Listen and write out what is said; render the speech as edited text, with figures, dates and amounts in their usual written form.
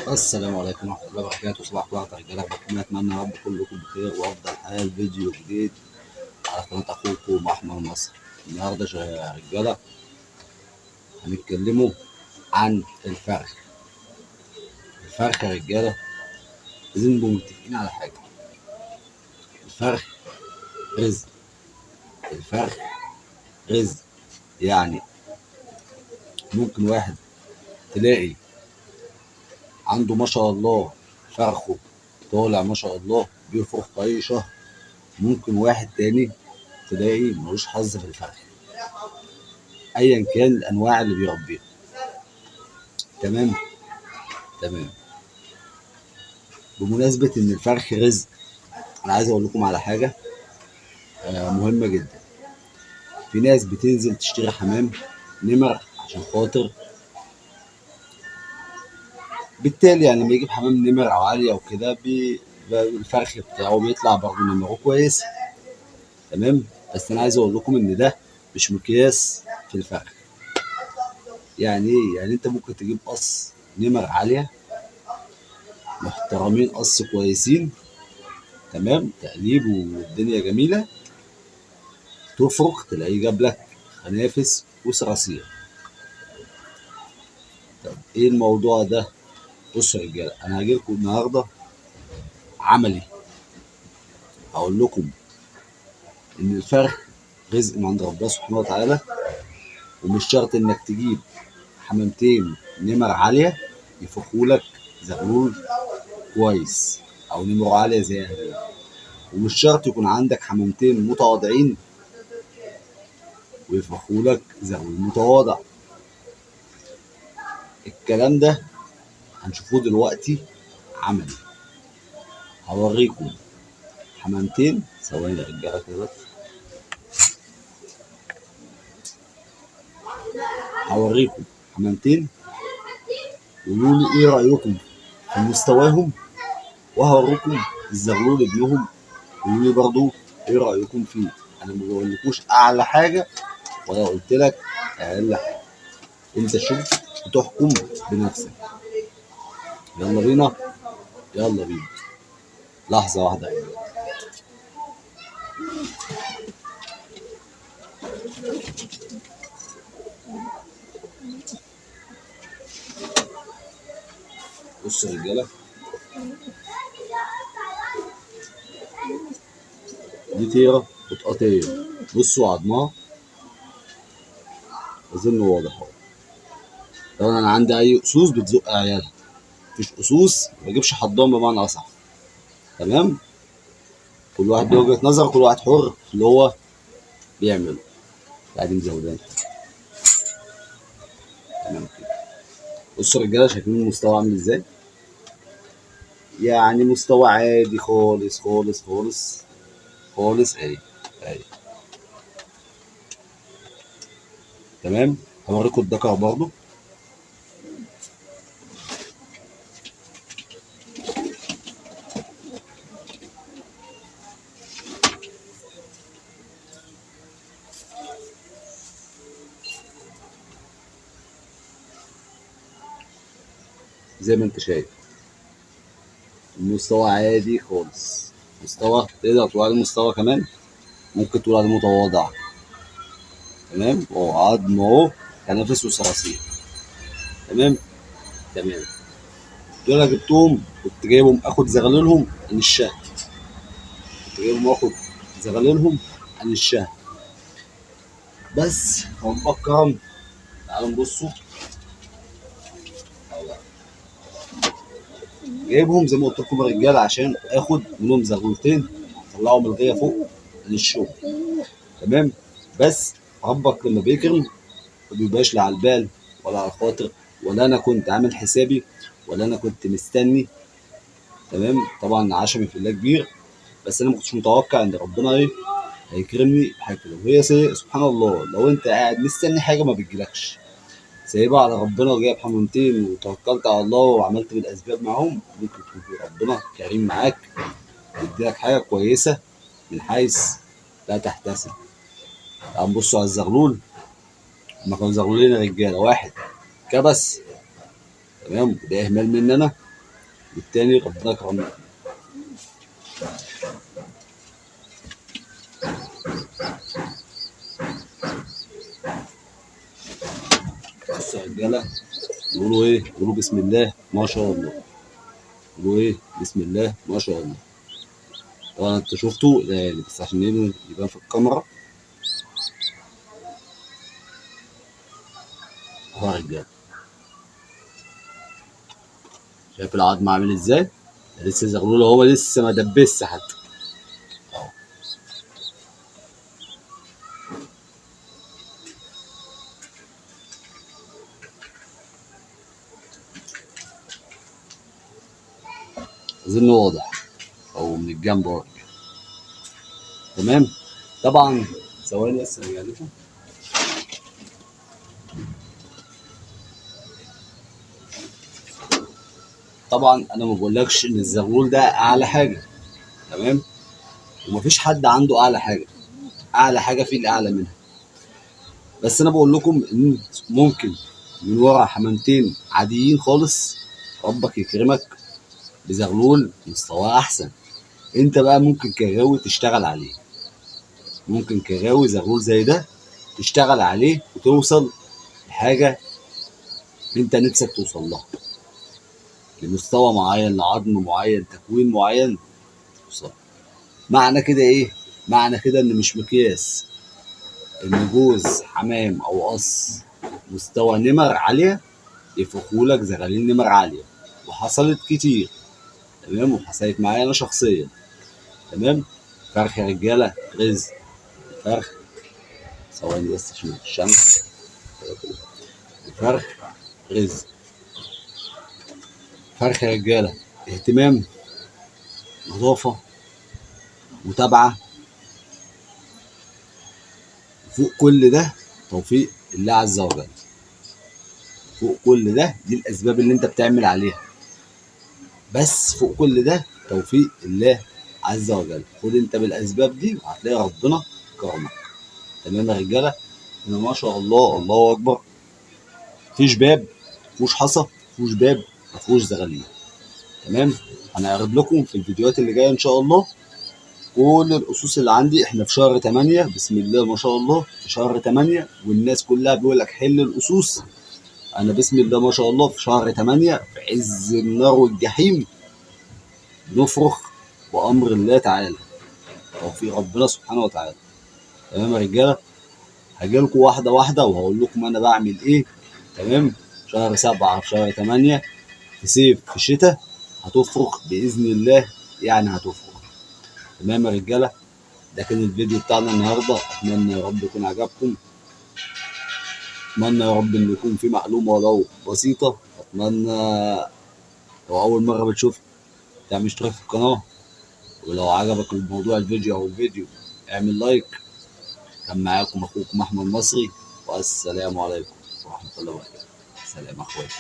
السلام عليكم ورحمة الله وبركاته. صباح الخير يا رجالة، أتمنى يا رب كلكم بخير وأفضل حال. فيديو جديد على قناة أخوكم أحمد مصر. النهاردة يا رجالة هنتكلموا عن الفرخ. الفرخ يا رجالة لازم نبقوا متفقين على حاجة. الفرخ رزق. الفرخ رزق، يعني ممكن واحد تلاقي عنده ما شاء الله فرخه طالع ما شاء الله بيفرخ في أي شهر. ممكن واحد تاني تلاقي ملوش حظ في الفرخ، ايا كان الانواع اللي بيربيها. تمام. تمام. بمناسبة ان الفرخ رزق، انا عايز اقول لكم على حاجة مهمة جدا. في ناس بتنزل تشتري حمام نمر عشان خاطر بالتالي يعني لما يجيب حمام نمر او عالية وكده الفرخ بتاعه بيطلع برضه نمره كويس. تمام. بس انا عايز اقول لكم ان ده مش مقياس في الفرخ. يعني ايه؟ يعني انت ممكن تجيب قص نمر عالية محترمين، قص كويسين، تمام، تقليب والدنيا جميلة، تفرق تلاقيه جاب لك خنافس وصراصير. طب ايه الموضوع ده؟ بصوا يا رجاله، انا هاجي لكم النهارده عملي. هقول لكم ان الفرخ رزق من عند ربنا سبحانه وتعالى، ومش شرط انك تجيب حمامتين نمر عاليه يفرخوا لك زغلول كويس او نمر عاليه زي هذول، ومش شرط يكون عندك حمامتين متواضعين ويفرخوا لك زغلول متواضع. الكلام ده هنشوفوه دلوقتي عملي. هوريكم حمامتين، ثواني يا رجاله كده بس. هوريكم حمامتين وقولوا لي ايه رايكم في مستواهم، وهوريكم الزغلول ابنهم وقولوا لي برضه ايه رايكم فيه. انا ما بقولكوش اعلى حاجه ولا قلت لك اقل حاجه، انت شوف وتحكم بنفسك. يلا بينا. يلا بينا. لحظه واحده يا رجالة. بصوا يا رجاله، دي تيره وتقطيع. بصوا عضمها اظن واضح اهو. طبعا انا عندي اي اسوس بتزق عيالها، مفيش اسوس ما بجيبش حضان بمعنى اصح. تمام. كل واحد له وجهه نظر، كل واحد حر في اللي هو بيعمله. قاعدين مزودين. تمام كده. بصوا يا رجاله، شايفين المستوى عامل ازاي؟ يعني مستوى عادي خالص خالص خالص خالص. اهي اهي. تمام. هوريكم الدكر برضو. زي ما انت شايف المستوى عادي خالص. مستوى تقدر تقول عليه مستوى كمان، ممكن تقول عليه متواضع. تمام. اهو عظم اهو، تنافس وصراصير. تمام. تمام. دول انا جبتهم كنت جايبهم اخد زغلولهم عن الشهر. كنت جايبهم اخد زغلولهم عن الشهر. بس هم بكرم. تعالوا نبصوا. جايبهم زي ما قلت لكم يا رجاله عشان اخد منهم زغلولتين اطلعهم الغيه فوق للشغل. تمام. بس ربك لما بيكرم ما بيبقاش لا على البال ولا على الخاطر، ولا انا كنت عامل حسابي ولا انا كنت مستني. تمام. طبعا عشمي في الله كبير، بس انا ما كنتش متوقع ان ربنا ايه هيكرمني بحاجه كده. وهي سبحان الله، لو انت قاعد مستني حاجه ما بتجيلكش، سايبها على ربنا وجايب حمامتين وتوكلت على الله وعملت بالاسباب معاهم، ممكن يكون ربنا كريم معاك ويديلك حاجه كويسه من حيث لا تحتسب. تعال نبصوا على الزغلول. هما كانوا زغلولين يا رجاله، واحد كبس. تمام. ده اهمال مني انا، والتاني ربنا كرمنا. بصوا يا رجاله، يقولوا ايه؟ يقولوا بسم الله ما شاء الله. يقولوا ايه؟ بسم الله ما شاء الله. طبعا انتوا شفتوا يعني، بس عشان يبان في الكاميرا اهو يا رجاله. شايف العظم عامل ازاي؟ ده لسه زغلول، هو لسه ما دبسش حتى اهو. اظن واضح او من الجنب اهو. تمام. طبعا ثواني بس ارجع لكم. طبعا انا ما بقولكش ان الزغلول ده اعلى حاجه، تمام، ومفيش حد عنده اعلى حاجه. اعلى حاجه في الاعلى منها. بس انا بقول لكم ان ممكن من ورا حمامتين عاديين خالص ربك يكرمك بزغلول مستواه احسن. انت بقى ممكن كغاوي تشتغل عليه، ممكن كغاوي زغلول زي ده تشتغل عليه وتوصل لحاجه انت نفسك توصل لها، لمستوى معين، لعظم معين، تكوين معين توصل. معنى كده ايه؟ معنى كده ان مش مقياس ان جوز حمام او قص مستوى نمر عاليه يفرخولك زغالين نمر عاليه. وحصلت كتير، تمام، وحصلت معايا انا شخصيا. تمام. فرخ يا رجاله رزق. الفرخ، ثواني بس عشان الشمس. الفرخ رزق. فرخ يا رجاله اهتمام، نظافه، متابعه، فوق كل ده توفيق الله عز وجل. فوق كل ده دي الاسباب اللي انت بتعمل عليها، بس فوق كل ده توفيق الله عز وجل. خد انت بالاسباب دي وهتلاقي ربنا كرمك. تمام يا رجاله. إن ما شاء الله الله اكبر، مفيش باب مفيهوش حصى، مفيهوش باب مفيهوش زغاليل. تمام. هنعرض لكم في الفيديوهات اللي جايه ان شاء الله كل الاسوس اللي عندي. احنا في شهر 8 بسم الله ما شاء الله، في شهر 8 والناس كلها بيقول لك حل الاسوس. انا بسم الله ما شاء الله في شهر 8 في عز النار والجحيم بنفرخ بامر الله تعالى، توفيق ربنا سبحانه وتعالى. تمام يا رجاله. هجيلكم واحده واحده وهقول لكم انا بعمل ايه. تمام. شهر 7 في شهر 8 في صيف في شتاء هتفرخ باذن الله، يعني هتفرخ. تمام يا رجاله. ده كان الفيديو بتاعنا النهارده، اتمنى يا رب يكون عجبكم. اتمنى يا رب ان يكون في معلومه ولو بسيطه. اتمنى لو اول مره بتشوف تعمل اشتراك في القناه، ولو عجبك الموضوع الفيديو او الفيديو اعمل لايك. كان معاكم اخوكم احمد مصري، والسلام عليكم ورحمه الله وبركاته. سلام اخواتي.